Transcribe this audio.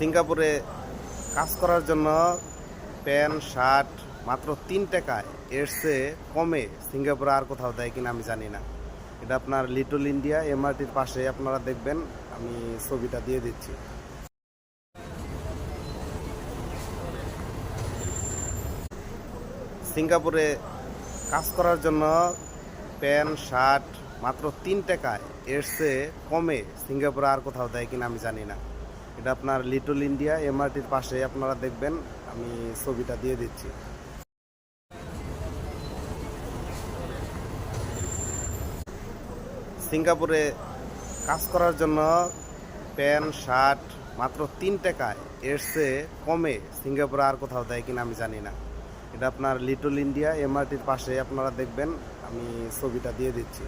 সিঙ্গাপুরে কাজ করার জন্য প্যান্ট শার্ট মাত্র 3 টাকায়, এর চেয়ে কমে সিঙ্গাপুরে আর কোথাও দেয় কিনা আমি জানি না। এটা আপনার লিটল ইন্ডিয়া এমআরটির পাশে আপনারা দেখবেন, আমি ছবিটা দিয়ে দিচ্ছি। সিঙ্গাপুরে কাজ করার জন্য প্যান্ট শার্ট মাত্র 3 টাকায়, এর চেয়ে কমে সিঙ্গাপুরে আর কোথাও দেয় কিনা আমি জানি না। এটা আপনার লিটল ইন্ডিয়া এমআরটির পাশে আপনারা দেখবেন, আমি ছবিটা দিয়ে দিচ্ছি। সিঙ্গাপুরে কাজ করার জন্য প্যান্ট শার্ট মাত্র 3 টাকায়, এর চেয়ে কমে সিঙ্গাপুরে আর কোথাও দেয় কিনা আমি জানি না। এটা আপনার লিটল ইন্ডিয়া এমআরটির পাশে আপনারা দেখবেন, আমি ছবিটা দিয়ে দিচ্ছি।